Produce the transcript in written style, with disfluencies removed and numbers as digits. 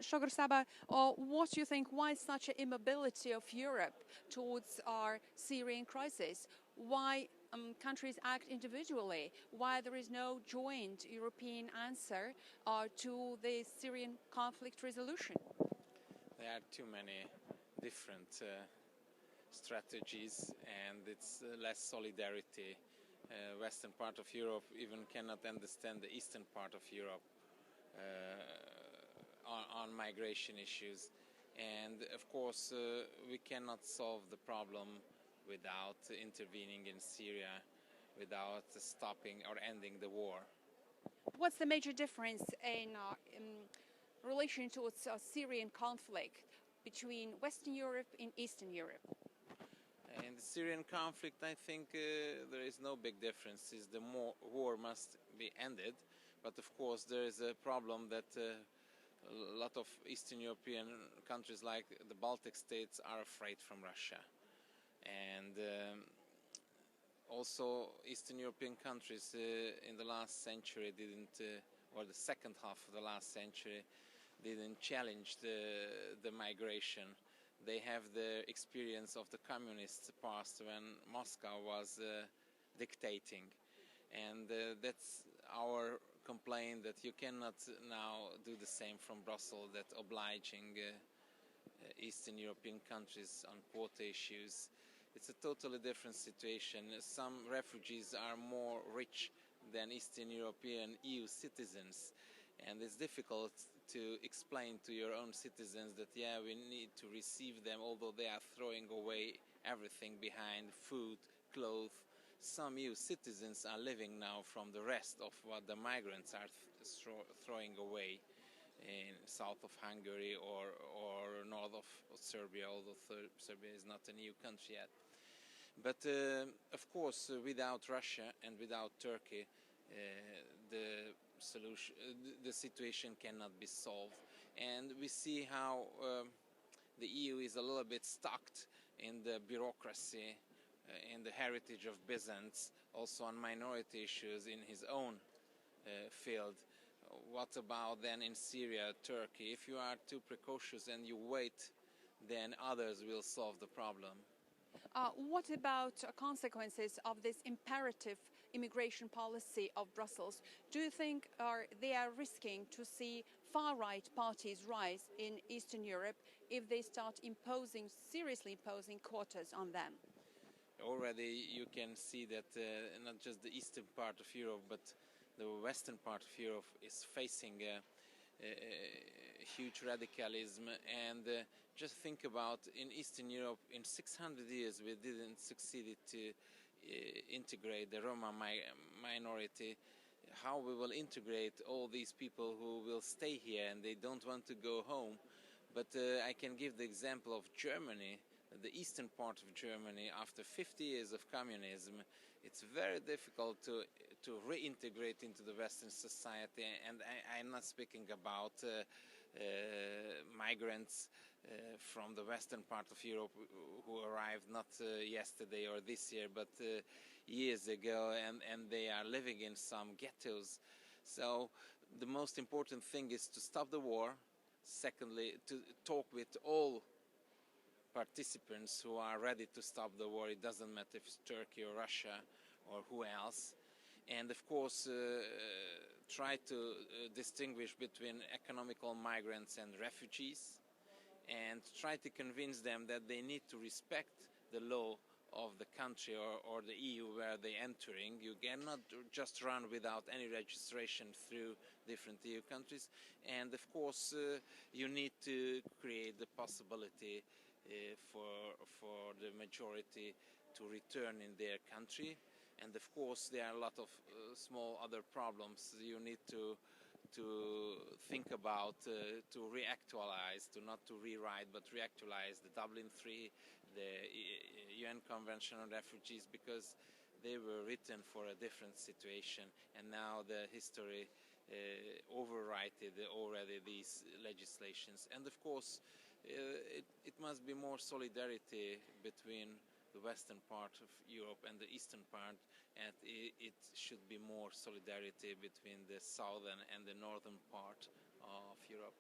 Sogor Csaba, what do you think, why such an immobility of Europe towards our Syrian crisis? Why countries act individually? Why there is no joint European answer to the Syrian conflict resolution? There are too many different strategies, and it's less solidarity. Western part of Europe even cannot understand the eastern part of Europe on migration issues. And of course, we cannot solve the problem without intervening in Syria, without stopping or ending the war. What's the major difference in relation to the Syrian conflict between Western Europe and Eastern Europe? In the Syrian conflict, I think there is no big difference. The war must be ended, but of course there is a problem that a lot of Eastern European countries like the Baltic states are afraid from Russia. And also Eastern European countries in the last century didn't, or the second half of the last century, didn't challenge the migration. They have the experience of the communist past when Moscow was dictating. And that's our complaint, that you cannot now do the same from Brussels, that obliging Eastern European countries on quota issues. It's a totally different situation. Some refugees are more rich than Eastern European EU citizens, and it's difficult to explain to your own citizens that, yeah, we need to receive them, although they are throwing away everything behind: food, clothes. Some EU citizens are living now from the rest of what the migrants are throwing away in south of Hungary or north of Serbia, although Serbia is not an EU country yet. But of course, without Russia and without Turkey, the situation cannot be solved. And we see how the EU is a little bit stuck in the bureaucracy, in the heritage of Byzance, also on minority issues in his own field. What about then in Syria, Turkey? If you are too precautious and you wait, then others will solve the problem. What about consequences of this imperative immigration policy of Brussels? Do you think they are risking to see far-right parties rise in Eastern Europe if they start seriously imposing quotas on them? Already you can see that not just the eastern part of Europe, but the western part of Europe is facing huge radicalism. And just think about, in Eastern Europe, in 600 years we didn't succeed to integrate the Roma minority. How we will integrate all these people who will stay here and they don't want to go home? But I can give the example of Germany. The eastern part of Germany, after 50 years of communism, it's very difficult to reintegrate into the Western society. And I'm not speaking about migrants from the western part of Europe who arrived not yesterday or this year, but years ago, and they are living in some ghettos. So the most important thing is to stop the war. Secondly, to talk with all participants who are ready to stop the war. It doesn't matter if it's Turkey or Russia or who else. And of course, try to distinguish between economical migrants and refugees, and try to convince them that they need to respect the law of the country or the EU where they're entering. You cannot just run without any registration through different EU countries. And of course, you need to create the possibility for the majority to return in their country. And of course there are a lot of small other problems you need to think about, to reactualize, not to rewrite, but reactualize the Dublin III, the UN Convention on Refugees, because they were written for a different situation, and now the history overwrited already these legislations. And of course it must be more solidarity between the western part of Europe and the eastern part, and it should be more solidarity between the southern and the northern part of Europe.